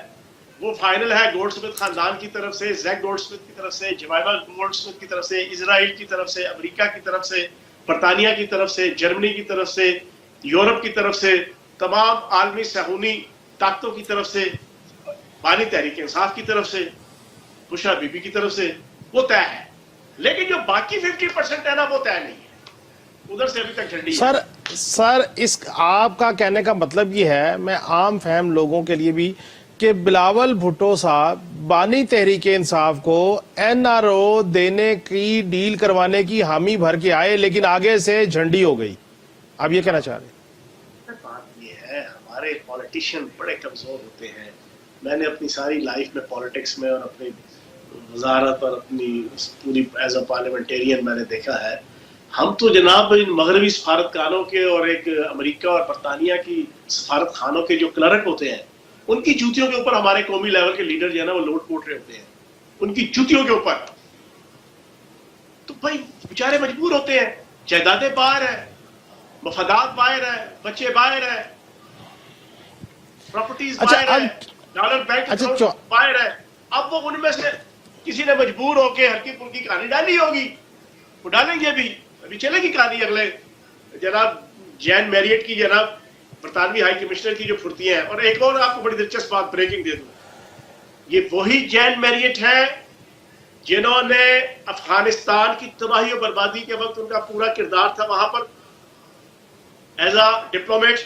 وہ فائنل ہے گولڈ سمتھ خاندان کی طرف سے, زیک گولڈ سمتھ کی طرف سے, جمائما گولڈ سمتھ کی طرف سے, اسرائیل کی طرف سے, امریکہ کی طرف سے, برطانیہ کی طرف سے, جرمنی کی طرف سے, یورپ کی طرف سے, تمام عالمی صہیونی طاقتوں کی طرف سے, بانی تحریک انصاف کی طرف سے, بشرا بی بی کی طرف سے. وہ طے ہے. لیکن جو باقی 50% ہے نا وہ طے نہیں ہے, ادھر سے ابھی تک جھنڈی ہے. سر اس آپ کا کہنے کا مطلب یہ ہے, میں عام فہم لوگوں کے لیے بھی, کہ بلاول بھٹو صاحب بانی تحریک انصاف کو NRO دینے کی ڈیل کروانے کی حامی بھر کے آئے, لیکن آگے سے جھنڈی ہو گئی. آپ یہ کہنا چاہ رہے ہیں؟ بات یہ ہے ہمارے پولیٹیشین بڑے کمزور ہوتے ہیں. میں نے اپنی ساری لائف میں پالیٹکس میں اور اپنی وزارت اور اپنی پوری ایز اے پارلیمنٹیرین میں نے دیکھا ہے, ہم تو جناب ان مغربی سفارت خانوں کے اور ایک امریکہ اور برطانیہ کی سفارت خانوں کے جو کلرک ہوتے ہیں, ان کی جوتیوں کے اوپر ہمارے قومی لیول کے لیڈر جو ہے نا وہ لوٹ پوٹ رہے ہوتے ہیں, ان کی جوتیوں کے اوپر. تو بھائی بیچارے مجبور ہوتے ہیں, جائیدادیں باہر ہیں, مفادات باہر ہیں, بچے باہر ہیں, پراپرٹیز باہر ہیں, ڈالر بینک باہر ہے. اب وہ ان میں سے کسی نے مجبور ہو کے ہلکی پھلکی کہانی ڈالی ہوگی, وہ ڈالیں گے بھی. ابھی چلے گی کہانی اگلے جناب جین میریٹ کی, جناب برطانوی ہائی کمشنر کی جو پھرتیاں ہیں. اور ایک اور آپ کو بڑی دلچسپ بات بریکنگ دے دوں, یہ وہی جین میریٹ ہیں جنہوں نے افغانستان کی تباہی و بربادی کے وقت ان کا پورا کردار تھا وہاں پر ایز اے ڈپلومیٹ.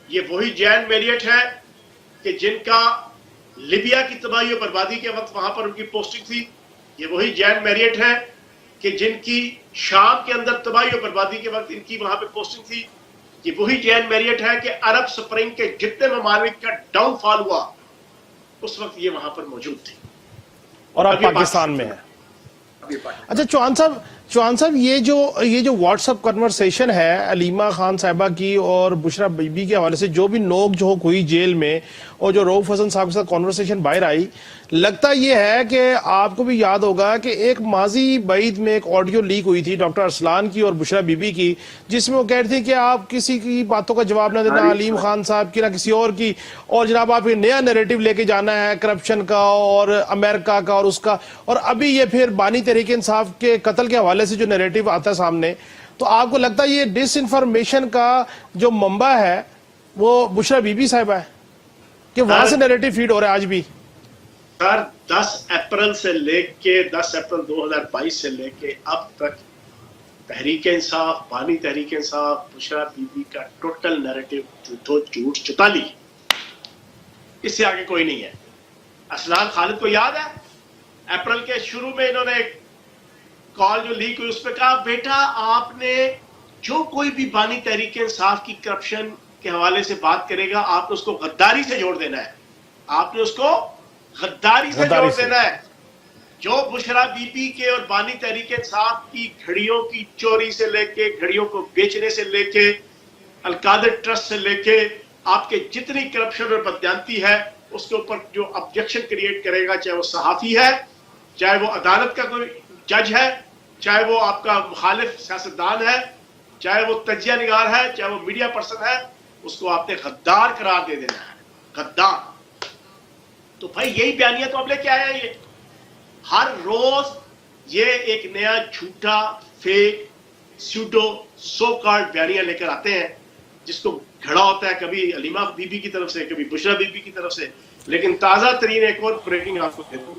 یہ وہی جین میریٹ ہے کہ جن کا لیبیا کی تباہی و بربادی کے وقت وہاں پر ان کی پوسٹنگ تھی. یہ وہی جین میریٹ ہے کہ جن کی شام کے اندر تباہی و بربادی کے وقت ان کی وہاں پہ پوسٹنگ تھی. یہ وہی جین میریٹ ہے کہ عرب سپرنگ کے جتنے ممالک کا ڈاؤن فال ہوا اس وقت یہ وہاں پر موجود تھی, اور اب پاکستان میں ہے. اچھا چوہان صاحب یہ جو واٹس ایپ کنورسیشن ہے علیمہ خان صاحبہ کی اور بشرا بی بی کے حوالے سے, جو بھی نوک جھوک ہوئی جیل میں اور جو رؤف حسن صاحب کے ساتھ کنورسیشن باہر آئی, لگتا یہ ہے کہ آپ کو بھی یاد ہوگا کہ ایک ماضی بعید میں ایک آڈیو لیک ہوئی تھی ڈاکٹر ارسلان کی اور بشرا بی بی کی, جس میں وہ کہہ رہی تھی کہ آپ کسی کی باتوں کا جواب نہ دینا, علیم خان صاحب کی نہ کسی اور کی, اور جناب آپ یہ نیا نیریٹو لے کے جانا ہے کرپشن کا اور امریکہ کا اور اس کا. اور ابھی یہ پھر بانی تحریک انصاف کے قتل کے حوالے سے جو نیریٹو آتا ہے سامنے, تو آپ کو لگتا ہے یہ ڈس انفارمیشن کا جو منبع ہے وہ بشرا بی بی صاحبہ ہے, کہ وہاں سے نیریٹو فیڈ ہو رہا ہے آج بھی؟ سر 10 اپریل سے لے کے 10 اپریل 2022 سے لے کے اب تک تحریک انصاف, بانی تحریک انصاف, بشرا بی بی کا ٹوٹل نیریٹو جھوٹ 44, اس سے آگے کوئی نہیں ہے. ارسلان خالد کو یاد ہے اپریل کے شروع میں انہوں نے ایک کال جو لیک ہوئی اس پہ کہا بیٹا آپ نے جو کوئی بھی بانی تحریک انصاف کی کرپشن کے حوالے سے بات کرے گا آپ نے اس کو غداری سے جوڑ دینا ہے, آپ نے اس کو غداری سے جوڑ دینا ہے. جو بشرا بی بی کے اور بانی تحریک انصاف کی گھڑیوں کی چوری سے لے کے گھڑیوں کو بیچنے سے لے کے القادر ٹرسٹ سے لے کے آپ کے جتنی کرپشن اور بددیانتی ہے اس کے اوپر جو آبجیکشن کریٹ کرے گا، چاہے وہ صحافی ہے، چاہے وہ عدالت کا کوئی جج ہے، چاہے وہ آپ کا مخالف سیاستدان ہے، چاہے وہ تجزیہ نگار ہے، چاہے وہ میڈیا پرسن ہے، اس کو آپ نے غدار قرار دے دینا ہے، غدار۔ تو بھائی یہی بیانیہ تو اب لے کے آیا ہے، یہ ہر روز یہ ایک نیا جھوٹا فیک سیوڈو سو کارڈ بیانیہ لے کر آتے ہیں، جس کو گھڑا ہوتا ہے کبھی علیمہ بی بی کی طرف سے، کبھی بشرا بی بی کی طرف سے۔ لیکن تازہ ترین ایک اور بریکنگ آپ کو دے دوں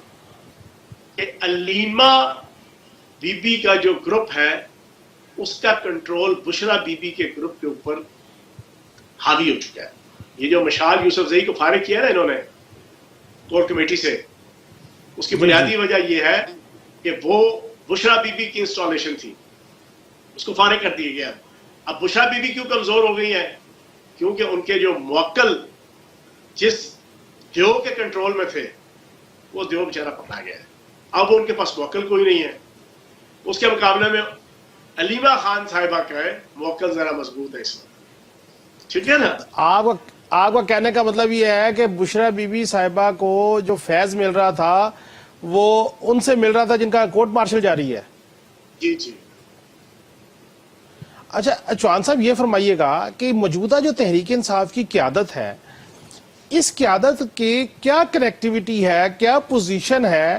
کہ علیمہ بی بی کا جو گروپ ہے اس کا کنٹرول بشرا بی بی کے گروپ کے اوپر حاوی ہو چکا ہے۔ یہ جو مشال یوسف زئی کو فارغ کیا نا انہوں نے کور کمیٹی سے، اس کی بنیادی وجہ یہ ہے کہ وہ بشرا بی بی کی انسٹالیشن تھی، اس کو فارغ کر دیا گیا۔ اب بشرا بی بی کیوں کمزور ہو گئی ہے؟ کیونکہ ان کے جو موکل جس دیو کے کنٹرول میں تھے وہ دیو بیچارہ پکڑا گیا ہے، اب ان کے پاس موکل کوئی نہیں ہے۔ اس کے مقابلے میں علیمہ خان صاحبہ کا موکل ذرا مضبوط ہے اس وقت، ٹھیک ہے نا۔ آپ کا کہنے کا مطلب یہ ہے کہ بشرا بی بی صاحبہ کو جو فیض مل رہا تھا وہ ان سے مل رہا تھا جن کا کورٹ مارشل جاری ہے؟ جی جی۔ اچھا چوہان صاحب یہ فرمائیے گا کہ موجودہ جو تحریک انصاف کی قیادت ہے، اس قیادت کی کیا کنیکٹیوٹی ہے، کیا پوزیشن ہے؟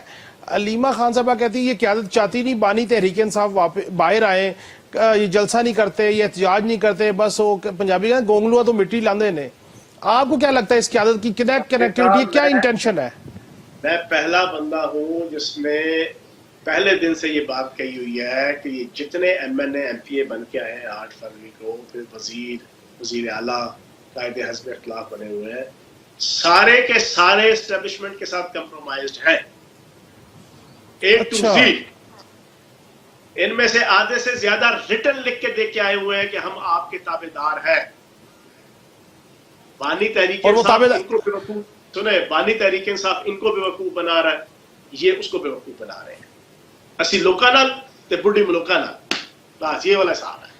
علیمہ خان صاحبہ کہتی ہے یہ قیادت چاہتی نہیں بانی تحریک انصاف باہر آئے، یہ جلسہ نہیں کرتے، یہ احتجاج نہیں کرتے، بس وہ پنجابی کہتے ہیں گونگلوا تو مٹی لاندے نے۔ آپ کو کیا لگتا ہے اس قیادت کی کنیکٹیوٹی کیا انٹینشن ہے؟ میں پہلا بندہ ہوں جس نے پہلے دن سے یہ بات کہی ہوئی ہے کہ یہ جتنے M N A M P A بن کے آئے ہیں 8 فروری کو، پھر وزیر اعلیٰ، قائد حزب اختلاف بنے ہوئے ہیں، سارے کے سارے اسٹیبلشمنٹ کے ساتھ کمپرومائزڈ ہیں، اے ٹو زیڈ۔ ان میں سے آدھے سے زیادہ ریٹن لکھ کے دے کے آئے ہوئے ہیں کہ ہم آپ کے تابع دار ہیں۔ بانی تحریک انصاف ان کو بیوقوف، سنیں، بانی تحریک انصاف ان کو بیوقوف بنا رہا ہے، یہ اس کو بیوقوف بنا رہے ہیں۔ اسی لوکا نال تے بڑھی ملوکا نال، بس یہ والا حساب ہے۔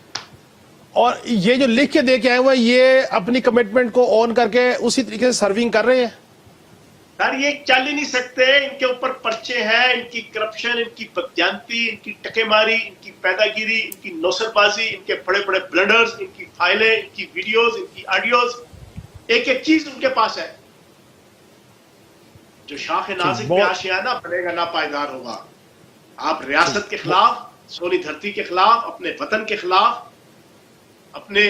اور یہ جو لکھ کے دے کے آئے ہوئے یہ اپنی کمٹمنٹ کو آن کر کے اسی طریقے سے سرونگ کر رہے ہیں؟ سر یہ چل ہی نہیں سکتے، ان کے اوپر پرچے ہیں، ان کی کرپشن، ان کی بددیانتی، ان کی ٹکے ماری، ان کی پیدا گیری، ان کی نوسر بازی، ان کے بڑے بڑے بلنڈرز، ان کی فائلیں، ان کی ویڈیوز، ان کی آڈیوز، ایک ایک چیز ان کے پاس ہے۔ جو شاخ نازک پہ آشیانہ بنے گا نا پائیدار ہوگا۔ آپ ریاست کے خلاف، سونی دھرتی کے خلاف، اپنے وطن کے خلاف، اپنے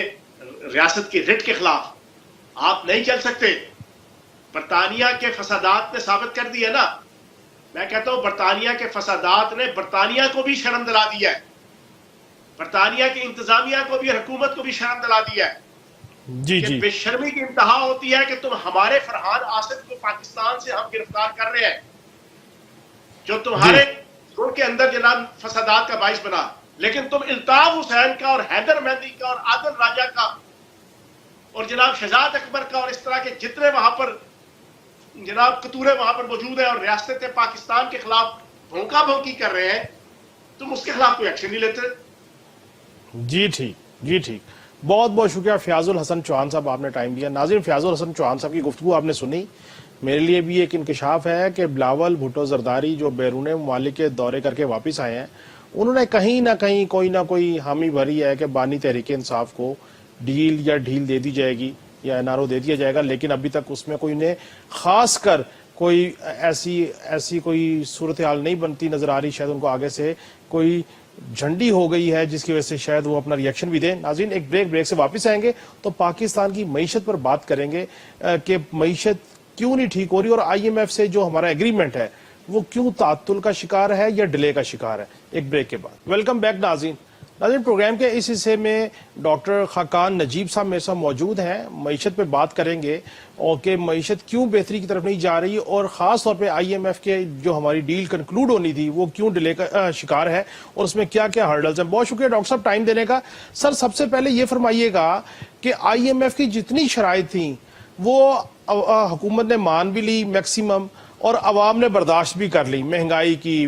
ریاست کی رٹ کے خلاف آپ نہیں چل سکتے۔ برطانیہ کے فسادات نے ثابت کر دیا نا، میں کہتا ہوں برطانیہ کے فسادات نے برطانیہ کو بھی شرم دلا دیا ہے، برطانیہ کی انتظامیہ کو بھی، حکومت کو بھی شرم دلا دیا ہے۔ جی کہ جی، بے شرمی کی انتہا ہوتی ہے کہ تم ہمارے فرحان آصف کو پاکستان سے ہم گرفتار کر رہے ہیں، جو تمہارے ملک کے اندر جناب فسادات کا باعث بنا، لیکن تم الطاف حسین کا اور حیدر مہدی کا اور عادل راجہ کا اور جناب شہزاد اکبر کا اور اس طرح کے جتنے وہاں پر جناب قطورے وہاں پر موجود ہیں اور ریاست پاکستان کے خلاف بھونکا بھونکی کر رہے ہیں، تم اس کے خلاف کوئی ایکشن نہیں لیتے۔ جی ٹھیک، جی ٹھیک، بہت بہت شکریہ فیاض الحسن چوہان صاحب، آپ نے ٹائم دیا۔ ناظرین، فیاض الحسن چوہان صاحب کی گفتگو آپ نے سنی، میرے لیے بھی ایک انکشاف ہے کہ بلاول بھٹو زرداری جو بیرون ممالک کے دورے کر کے واپس آئے ہیں، انہوں نے کہیں نہ کہیں کوئی نہ کوئی حامی بھری ہے کہ بانی تحریک انصاف کو ڈیل یا ڈھیل دے دی جائے گی یا این آر او دے دیا جائے گا، لیکن ابھی تک اس میں کوئی نے خاص کر کوئی ایسی کوئی صورتحال نہیں بنتی نظر آ رہی۔ شاید ان کو آگے سے کوئی جھنڈی ہو گئی ہے جس کی وجہ سے شاید وہ اپنا ریئیکشن بھی دیں۔ ناظرین، ایک بریک سے واپس آئیں گے تو پاکستان کی معیشت پر بات کریں گے کہ معیشت کیوں نہیں ٹھیک ہو رہی اور آئی ایم ایف سے جو ہمارا ایگریمنٹ ہے وہ کیوں تعطل کا شکار ہے یا ڈیلے کا شکار ہے۔ ایک بریک کے بعد ویلکم بیک ناظرین۔ پروگرام کے اس حصے میں ڈاکٹر خاقان نجیب صاحب میرے ساتھ موجود ہیں، معیشت پہ بات کریں گے اور کہ معیشت کیوں بہتری کی طرف نہیں جا رہی اور خاص طور پہ آئی ایم ایف کے جو ہماری ڈیل کنکلوڈ ہونی تھی وہ کیوں ڈیلے کا شکار ہے اور اس میں کیا کیا ہرڈلز ہیں۔ بہت شکریہ ڈاکٹر صاحب ٹائم دینے کا۔ سر، سب سے پہلے یہ فرمائیے گا کہ آئی ایم ایف کی جتنی شرائط تھیں وہ حکومت نے مان بھی لی میکسیمم اور عوام نے برداشت بھی کر لی، مہنگائی کی،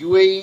UAE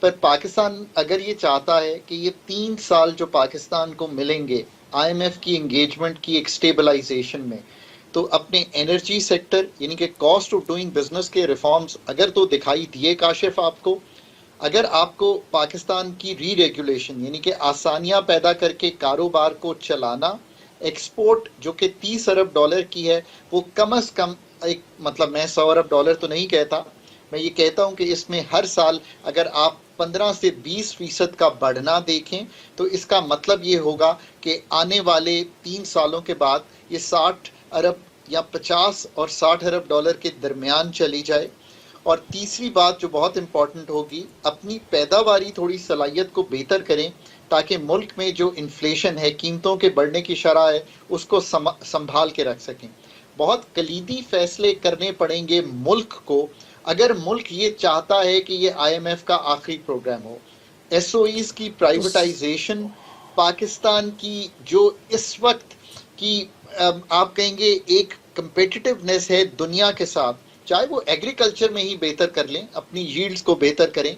پر پاکستان اگر یہ چاہتا ہے کہ یہ 3 سال جو پاکستان کو ملیں گے آئی ایم ایف کی انگیجمنٹ کی ایک اسٹیبلائزیشن میں، تو اپنے انرجی سیکٹر یعنی کہ کاسٹ آف ڈوئنگ بزنس کے ریفارمز اگر تو دکھائی دیے کاشف آپ کو، اگر آپ کو پاکستان کی ری ریگولیشن یعنی کہ آسانیاں پیدا کر کے کاروبار کو چلانا، ایکسپورٹ جو کہ 30 ارب ڈالر کی ہے وہ کم از کم ایک مطلب میں 100 ارب ڈالر تو نہیں کہتا، میں یہ کہتا ہوں کہ اس میں ہر سال اگر آپ 15 سے 20% کا بڑھنا دیکھیں تو اس کا مطلب یہ ہوگا کہ آنے والے 3 سالوں کے بعد یہ 60 ارب یا 50 اور 60 ارب ڈالر کے درمیان چلی جائے۔ اور تیسری بات جو بہت امپورٹنٹ ہوگی، اپنی پیداواری تھوڑی صلاحیت کو بہتر کریں تاکہ ملک میں جو انفلیشن ہے، قیمتوں کے بڑھنے کی شرح ہے، اس کو سنبھال کے رکھ سکیں۔ بہت کلیدی فیصلے کرنے پڑیں گے ملک کو اگر ملک یہ چاہتا ہے کہ یہ آئی ایم ایف کا آخری پروگرام ہو۔ ایس او ایز کی پرائیویٹائزیشن، پاکستان کی جو اس وقت کی آپ کہیں گے ایک کمپیٹیٹیونیس ہے دنیا کے ساتھ، چاہے وہ ایگریکلچر میں ہی بہتر کر لیں، اپنی ییلڈز کو بہتر کریں،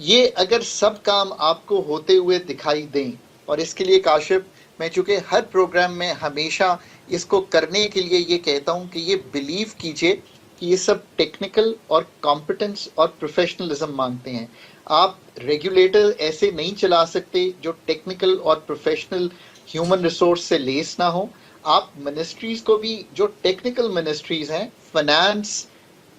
یہ اگر سب کام آپ کو ہوتے ہوئے دکھائی دیں، اور اس کے لیے کاشف میں چونکہ ہر پروگرام میں ہمیشہ اس کو کرنے کے لیے یہ کہتا ہوں کہ یہ بلیو کیجئے کہ یہ سب ٹیکنیکل اور کمپٹنس اور پروفیشنلزم مانگتے ہیں۔ آپ ریگولیٹر ایسے نہیں چلا سکتے جو ٹیکنیکل اور پروفیشنل ہیومن ریسورس سے لیس نہ ہو۔ آپ منسٹریز کو بھی جو ٹیکنیکل منسٹریز ہیں، فنانس،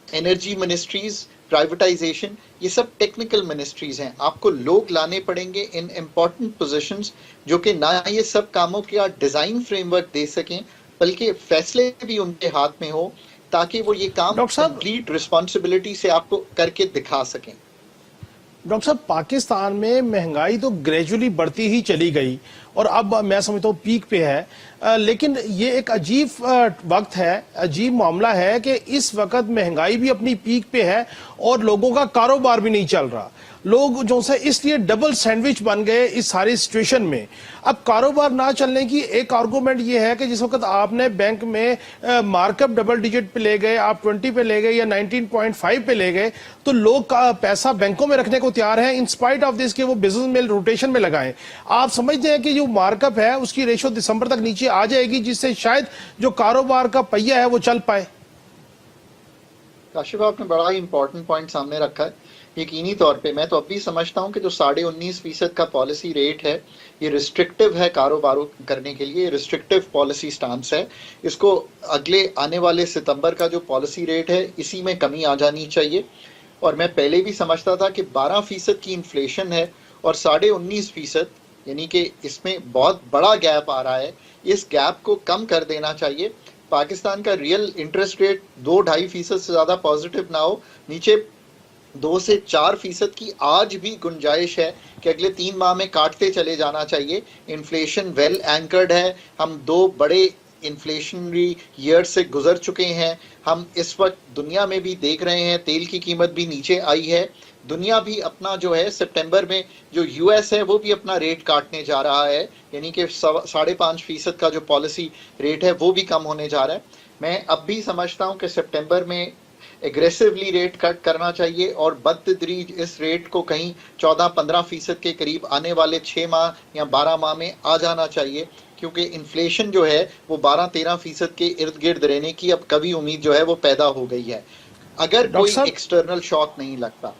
انرجی منسٹریز، پرائیویٹائزیشن، یہ سب ٹیکنیکل منسٹریز ہیں، آپ کو لوگ لانے پڑیں گے ان امپورٹنٹ پوزیشنز جو کہ نہ یہ سب کاموں کا ڈیزائن فریم ورک دے سکیں بلکہ فیصلے بھی ان کے ہاتھ میں ہو تاکہ وہ یہ کام ڈاکٹر صاحب کمپلیٹ رسپانسبلٹی سے آپ کو کر کے دکھا سکیں۔ ڈاکٹر صاحب پاکستان میں مہنگائی تو گریجولی بڑھتی ہی چلی گئی اور اب میں سمجھتا ہوں پیک پہ ہے، لیکن یہ ایک عجیب وقت ہے، عجیب معاملہ ہے کہ اس وقت مہنگائی بھی اپنی پیک پہ ہے اور لوگوں کا کاروبار بھی نہیں چل رہا۔ لوگ جو سے اس لیے ڈبل سینڈوچ بن گئے اس ساری سچویشن میں۔ اب کاروبار نہ چلنے کی ایک آرگومنٹ یہ ہے کہ جس وقت آپ نے بینک میں مارک اپ ڈبل ڈیجٹ پہ لے گئے، آپ 20 پہ لے گئے یا 19.5 پہ لے گئے، تو لوگ کا پیسہ بینکوں میں رکھنے کو تیار ہیں انسپائٹ آف دس کہ وہ بزنس میں روٹیشن میں لگائیں۔ آپ سمجھتے ہیں کہ جو مارک اپ ہے اس کی ریشو دسمبر تک نیچے آ جائے گی جس سے شاید جو کاروبار کا پہیہ ہے وہ چل پائے؟ کاشف آپ نے بڑا ہی امپورٹنٹ پوائنٹ سامنے رکھا ہے۔ یقینی طور پہ میں تو اب بھی سمجھتا ہوں کہ جو 19.5% کا پالیسی ریٹ ہے یہ ریسٹرکٹیو ہے کاروباروں کرنے کے لیے، ریسٹرکٹیو پالیسی سٹانس ہے۔ اس کو اگلے آنے والے ستمبر کا جو پالیسی ریٹ ہے اسی میں کمی آ جانی چاہیے۔ اور میں پہلے بھی سمجھتا تھا کہ 12% کی انفلیشن ہے اور 19.5%، یعنی کہ اس میں بہت بڑا گیپ آ رہا ہے، اس گیپ کو کم کر دینا چاہیے۔ پاکستان کا ریئل انٹرسٹ ریٹ 2-2.5% سے زیادہ پازیٹیو نہ ہو، نیچے 2 سے 4% کی آج بھی گنجائش ہے کہ اگلے 3 ماہ میں کاٹتے چلے جانا چاہیے۔ انفلیشن ویل اینکرڈ ہے، ہم 2 بڑے انفلیشنری ایئر سے گزر چکے ہیں۔ ہم اس وقت دنیا میں بھی دیکھ رہے ہیں تیل کی قیمت بھی نیچے آئی ہے، دنیا بھی اپنا جو ہے سپٹمبر میں جو یو ایس ہے وہ بھی اپنا ریٹ کاٹنے جا رہا ہے، یعنی کہ 5.5% کا جو پالیسی ریٹ ہے وہ بھی کم ہونے جا رہا ہے۔ میں اب بھی سمجھتا ہوں کہ سپٹمبر میں ایگریسولی ریٹ کٹ کرنا چاہیے اور بدتدریج اس ریٹ کو کہیں 14-15% کے قریب آنے والے 6 ماہ یا 12 ماہ میں آ جانا چاہیے، کیونکہ انفلیشن جو ہے وہ 12-13% کے ارد گرد رہنے کی اب کبھی امید جو ہے وہ پیدا ہو گئی ہے اگر کوئی ایکسٹرنل شاک نہیں لگتا۔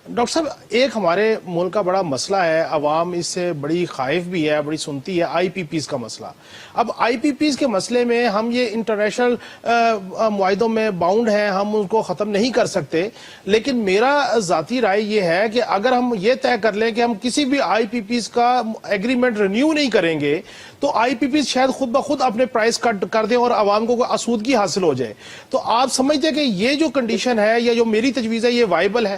ڈاکٹر صاحب ایک ہمارے ملک کا بڑا مسئلہ ہے، عوام اس سے بڑی خائف بھی ہے، بڑی سنتی ہے، آئی پی پیز کا مسئلہ۔ اب آئی پی پیز کے مسئلے میں ہم یہ انٹرنیشنل معاہدوں میں باؤنڈ ہیں، ہم ان کو ختم نہیں کر سکتے، لیکن میرا ذاتی رائے یہ ہے کہ اگر ہم یہ طے کر لیں کہ ہم کسی بھی آئی پی پیز کا ایگریمنٹ رینیو نہیں کریں گے تو آئی پی پیز شاید خود بخود اپنے پرائس کٹ کر دیں اور عوام کو آسودگی حاصل ہو جائے۔ تو آپ سمجھتے ہیں کہ یہ جو کنڈیشن ہے یا جو میری تجویز ہے یہ وائبل ہے؟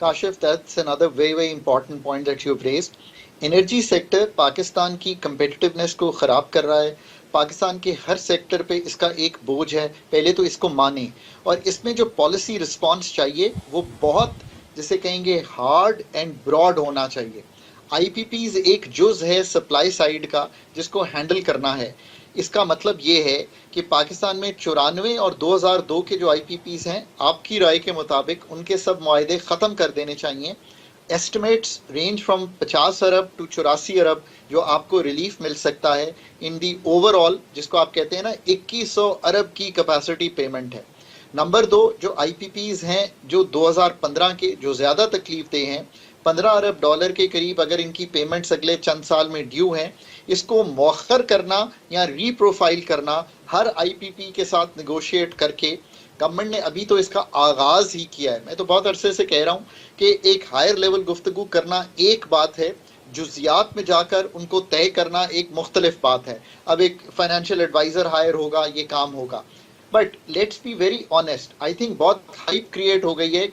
Kashif, that's another very important point that you've raised. Energy sector Pakistan کی کمپیٹیٹیونیس کو خراب کر رہا ہے، پاکستان کے ہر سیکٹر پہ اس کا ایک بوجھ ہے، پہلے تو اس کو مانیں، اور اس میں جو پالیسی رسپانس چاہیے وہ بہت جسے کہیں گے ہارڈ اینڈ براڈ ہونا چاہیے۔ IPPs ایک جز ہے سپلائی سائڈ کا جس کو ہینڈل کرنا ہے. اس کا مطلب یہ ہے کہ پاکستان میں 94 اور 2002 کے جو IPPs ہیں آپ کی رائے کے مطابق ان کے سب معاہدے ختم کر دینے چاہیے. ایسٹیمیٹس رینج فرام 50 ارب ٹو 84 ارب جو آپ کو ریلیف مل سکتا ہے ان دی اوور آل, جس کو آپ کہتے ہیں نا 2100 ارب کی کیپیسٹی پیمنٹ ہے. نمبر 2 جو IPPs ہیں جو 2015 کے جو زیادہ تکلیف دہ ہیں, 15 ارب ڈالر کے قریب اگر ان کی پیمنٹس اگلے چند سال میں ڈیو ہیں, اس کو مؤخر کرنا یا ری پروفائل کرنا ہر IPP کے ساتھ نیگوشیٹ کر کے, گورنمنٹ نے ابھی تو اس کا آغاز ہی کیا ہے. میں تو بہت عرصے سے کہہ رہا ہوں کہ ایک ہائر لیول گفتگو کرنا ایک بات ہے, جزیات میں جا کر ان کو طے کرنا ایک مختلف بات ہے. اب ایک فائنینشیل ایڈوائزر ہائر ہوگا, یہ کام ہوگا. But let's be very honest, I think بہت ہائپ کریٹ ہو گئی ہے.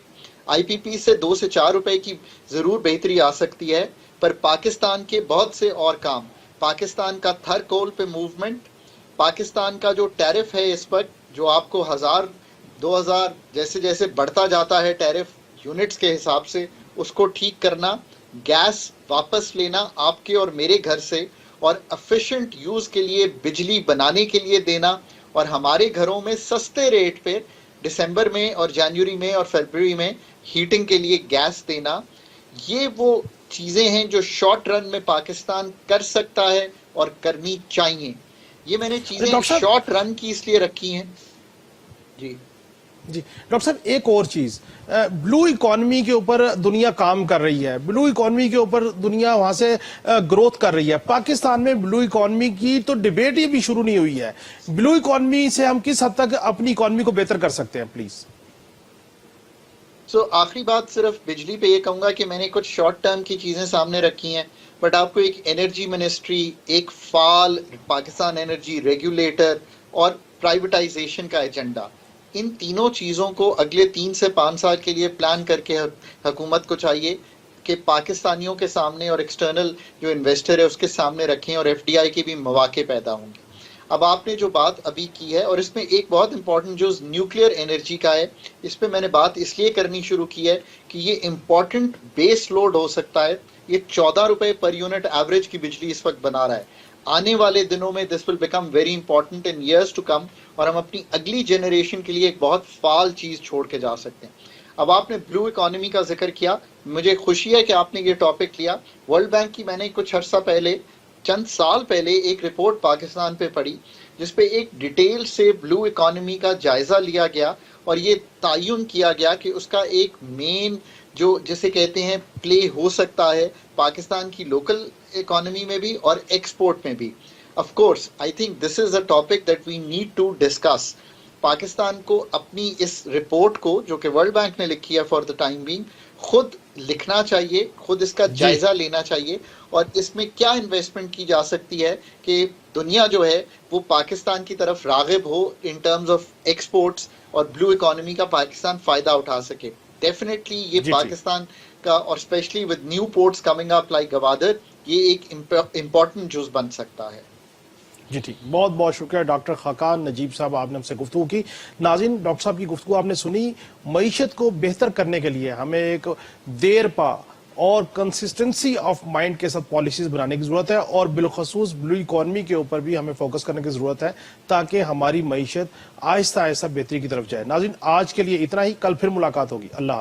IPP سے 2 سے 4 روپے کی ضرور بہتری آ سکتی ہے, پر پاکستان کے بہت سے اور کام, پاکستان کا تھر کول پہ موومنٹ, پاکستان کا جو ٹیرف ہے اس وقت جو آپ کو 1000 2000 جیسے جیسے بڑھتا جاتا ہے ٹیرف یونٹس کے حساب سے, اس کو ٹھیک کرنا, گیس واپس لینا آپ کے اور میرے گھر سے, اور افیشینٹ یوز کے لیے بجلی بنانے کے لیے دینا, اور ہمارے گھروں میں سستے ریٹ پہ دسمبر میں اور جنوری میں اور فروری میں ہیٹنگ کے لیے گیس دینا. یہ وہ چیزیں ہیں جو شارٹ رن میں پاکستان کر سکتا ہے اور کرنی چاہیے. یہ میں نے چیزیں شارٹ رن کی اس لیے رکھی ہیں. جی ڈاکٹر صاحب ایک اور چیز, بلو اکانومی کے اوپر دنیا کام کر رہی ہے, بلو اکانومی کے اوپر دنیا وہاں سے گروتھ کر رہی ہے. پاکستان میں بلو اکانومی کی تو ڈیبیٹ ہی بھی شروع نہیں ہوئی ہے. بلو اکانومی سے ہم کس حد تک اپنی اکانومی کو بہتر کر سکتے ہیں پلیز؟ آخری بات صرف بجلی پہ یہ کہوں گا کہ میں نے کچھ شارٹ ٹرم کی چیزیں سامنے رکھی ہیں, بٹ آپ کو ایک انرجی منسٹری, ایک فعال پاکستان انرجی ریگولیٹر اور پرائیویٹائزیشن کا ایجنڈا, ان تینوں چیزوں کو اگلے 3 سے 5 سال کے لیے پلان کر کے حکومت کو چاہیے کہ پاکستانیوں کے سامنے اور ایکسٹرنل جو انویسٹر ہے اس کے سامنے رکھیں, اور FDI کے بھی مواقع پیدا ہوں گے. اب آپ نے جو بات ابھی کی ہے, اور اس میں ایک بہت امپورٹنٹ جو نیوکلیئر انرجی کا ہے, اس پہ میں نے بات اس لیے کرنی شروع کی ہے کہ یہ امپورٹنٹ بیس لوڈ ہو سکتا ہے. یہ 14 روپے پر یونٹ ایوریج کی بجلی اس وقت بنا رہا ہے. آنے والے دنوں میں this will become very important in years to come, اور ہم اپنی اگلی جنریشن کے لیے ایک بہت فعال چیز چھوڑ کے جا سکتے ہیں. اب آپ نے بلو اکانومی کا ذکر کیا, مجھے خوشی ہے کہ آپ نے یہ ٹاپک لیا. ورلڈ بینک کی میں نے کچھ عرصہ پہلے, چند سال پہلے ایک رپورٹ پاکستان پہ پڑھی جس پہ ایک ڈیٹیل سے بلو اکانومی کا جائزہ لیا گیا, اور یہ تعین کیا گیا کہ اس کا ایک مین جو جسے کہتے ہیں پلے ہو سکتا ہے پاکستان کی لوکل اکانومی میں بھی اور ایکسپورٹ میں بھی. Of course I think this is a topic that we need to discuss. Pakistan کو اپنی اس رپورٹ کو جو کہ ورلڈ بینک نے لکھی ہے فار دا ٹائم بینگ خود لکھنا چاہیے, خود اس کا جائزہ لینا چاہیے, اور اس میں کیا انویسٹمنٹ کی جا سکتی ہے کہ دنیا جو ہے وہ پاکستان کی طرف راغب ہو ان ٹرمز آف ایکسپورٹس, اور بلو اکانومی کا پاکستان فائدہ اٹھا سکے. ڈیفینیٹلی یہ پاکستان کا, اور especially with new ports coming up like Gwadar, یہ ایک امپورٹنٹ جز بن سکتا ہے. جی ٹھیک, بہت بہت شکریہ ڈاکٹر خاقان نجیب صاحب, آپ نے ہم سے گفتگو کی. ناظرین, ڈاکٹر صاحب کی گفتگو آپ نے سنی. معیشت کو بہتر کرنے کے لیے ہمیں ایک دیر پا اور کنسسٹنسی آف مائنڈ کے ساتھ پالیسیز بنانے کی ضرورت ہے, اور بالخصوص بلو اکانومی کے اوپر بھی ہمیں فوکس کرنے کی ضرورت ہے تاکہ ہماری معیشت آہستہ آہستہ بہتری کی طرف جائے. ناظرین, آج کے لیے اتنا ہی, کل پھر ملاقات ہوگی. اللہ حافظ.